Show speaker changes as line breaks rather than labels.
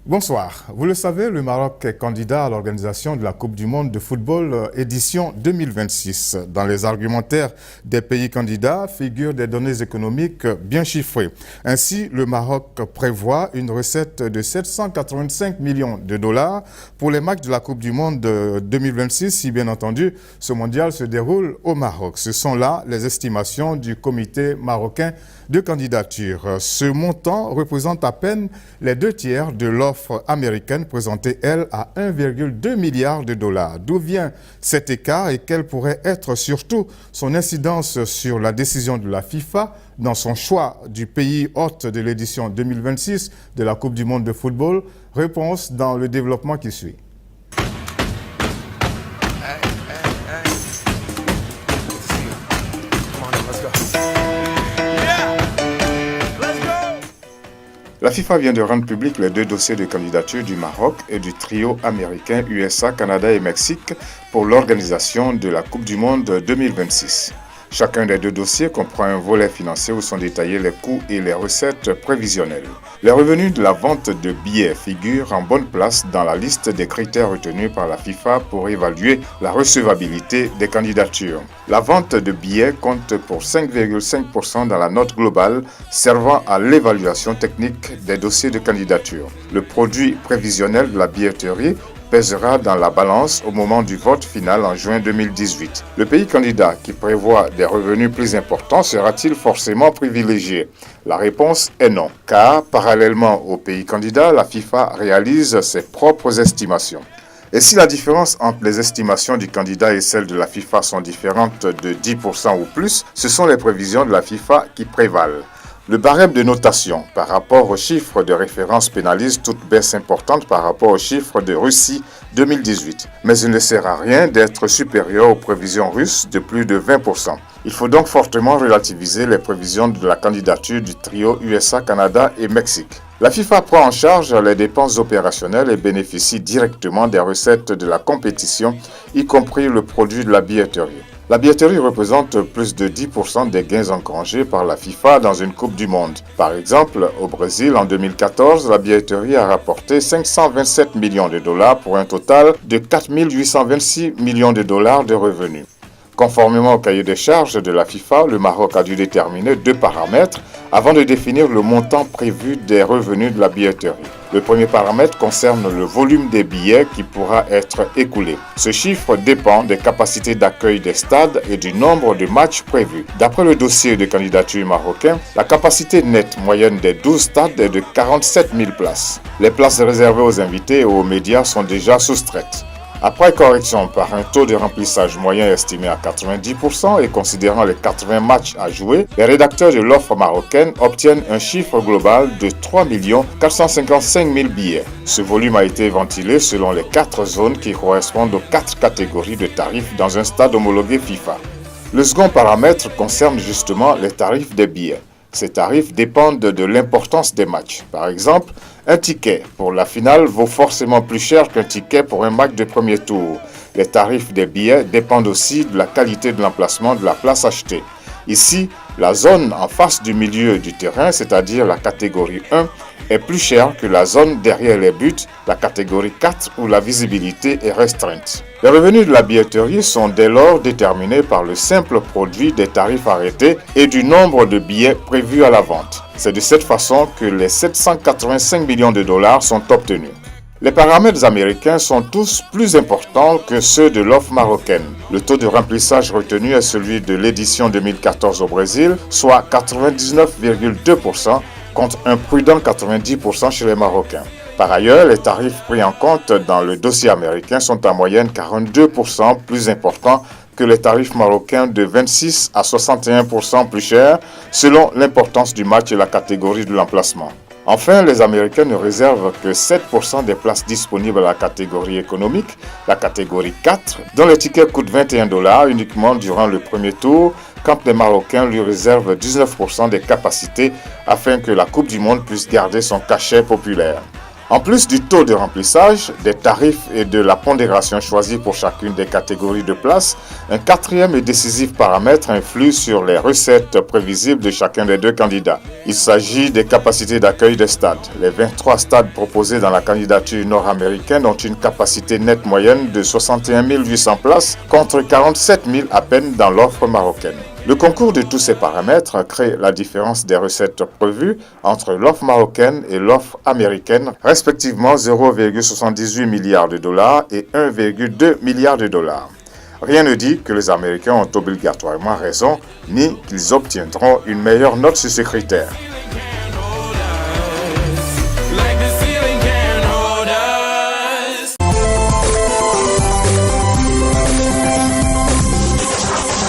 Bonsoir. Vous le savez, le Maroc est candidat à l'organisation de la Coupe du monde de football édition 2026. Dans les argumentaires des pays candidats figurent des données économiques bien chiffrées. Ainsi, le Maroc prévoit une recette de 785 millions de dollars pour les matchs de la Coupe du monde 2026, si bien entendu, ce mondial se déroule au Maroc. Ce sont là les estimations du comité marocain de candidature. Ce montant représente à peine les 2/3 de l'offre américaine présentée, elle, à 1,2 milliard de dollars. D'où vient cet écart et quelle pourrait être surtout son incidence sur la décision de la FIFA dans son choix du pays hôte de l'édition 2026 de la Coupe du monde de football? Réponse dans le développement qui suit. La FIFA vient de rendre public les deux dossiers de candidature du Maroc et du trio américain USA, Canada et Mexique pour l'organisation de la Coupe du monde 2026. Chacun des deux dossiers comprend un volet financier où sont détaillés les coûts et les recettes prévisionnelles. Les revenus de la vente de billets figurent en bonne place dans la liste des critères retenus par la FIFA pour évaluer la recevabilité des candidatures. La vente de billets compte pour 5,5% dans la note globale servant à l'évaluation technique des dossiers de candidature. Le produit prévisionnel de la billetterie pèsera dans la balance au moment du vote final en juin 2018. Le pays candidat qui prévoit des revenus plus importants sera-t-il forcément privilégié? La réponse est non, car parallèlement au pays candidat, la FIFA réalise ses propres estimations. Et si la différence entre les estimations du candidat et celles de la FIFA sont différentes de 10% ou plus, ce sont les prévisions de la FIFA qui prévalent. Le barème de notation par rapport aux chiffres de référence pénalise toute baisse importante par rapport aux chiffres de Russie 2018. Mais il ne sert à rien d'être supérieur aux prévisions russes de plus de 20%. Il faut donc fortement relativiser les prévisions de la candidature du trio USA, Canada et Mexique. La FIFA prend en charge les dépenses opérationnelles et bénéficie directement des recettes de la compétition, y compris le produit de la billetterie. La billetterie représente plus de 10% des gains engrangés par la FIFA dans une Coupe du monde. Par exemple, au Brésil, en 2014, la billetterie a rapporté 527 millions de dollars pour un total de 4 826 millions de dollars de revenus. Conformément au cahier des charges de la FIFA, le Maroc a dû déterminer deux paramètres avant de définir le montant prévu des revenus de la billetterie. Le premier paramètre concerne le volume des billets qui pourra être écoulé. Ce chiffre dépend des capacités d'accueil des stades et du nombre de matchs prévus. D'après le dossier de candidature marocain, la capacité nette moyenne des 12 stades est de 47 000 places. Les places réservées aux invités et aux médias sont déjà soustraites. Après correction par un taux de remplissage moyen estimé à 90% et considérant les 80 matchs à jouer, les rédacteurs de l'offre marocaine obtiennent un chiffre global de 3 455 000 billets. Ce volume a été ventilé selon les 4 zones qui correspondent aux 4 catégories de tarifs dans un stade homologué FIFA. Le second paramètre concerne justement les tarifs des billets. Ces tarifs dépendent de l'importance des matchs. Par exemple, un ticket pour la finale vaut forcément plus cher qu'un ticket pour un match de premier tour. Les tarifs des billets dépendent aussi de la qualité de l'emplacement de la place achetée. Ici, la zone en face du milieu du terrain, c'est-à-dire la catégorie 1, est plus chère que la zone derrière les buts, la catégorie 4 où la visibilité est restreinte. Les revenus de la billetterie sont dès lors déterminés par le simple produit des tarifs arrêtés et du nombre de billets prévus à la vente. C'est de cette façon que les 785 millions de dollars sont obtenus. Les paramètres américains sont tous plus importants que ceux de l'offre marocaine. Le taux de remplissage retenu est celui de l'édition 2014 au Brésil, soit 99,2% contre un prudent 90% chez les Marocains. Par ailleurs, les tarifs pris en compte dans le dossier américain sont en moyenne 42% plus importants que les tarifs marocains de 26 à 61% plus chers selon l'importance du match et la catégorie de l'emplacement. Enfin, les Américains ne réservent que 7% des places disponibles à la catégorie économique, la catégorie 4, dont les tickets coûtent 21 $ uniquement durant le premier tour, quand les Marocains lui réservent 19% des capacités afin que la Coupe du monde puisse garder son cachet populaire. En plus du taux de remplissage, des tarifs et de la pondération choisie pour chacune des catégories de places, un quatrième et décisif paramètre influe sur les recettes prévisibles de chacun des deux candidats. Il s'agit des capacités d'accueil des stades. Les 23 stades proposés dans la candidature nord-américaine ont une capacité nette moyenne de 61 800 places contre 47 000 à peine dans l'offre marocaine. Le concours de tous ces paramètres crée la différence des recettes prévues entre l'offre marocaine et l'offre américaine, respectivement 0,78 milliards de dollars et 1,2 milliard de dollars. Rien ne dit que les Américains ont obligatoirement raison, ni qu'ils obtiendront une meilleure note sur ce critère.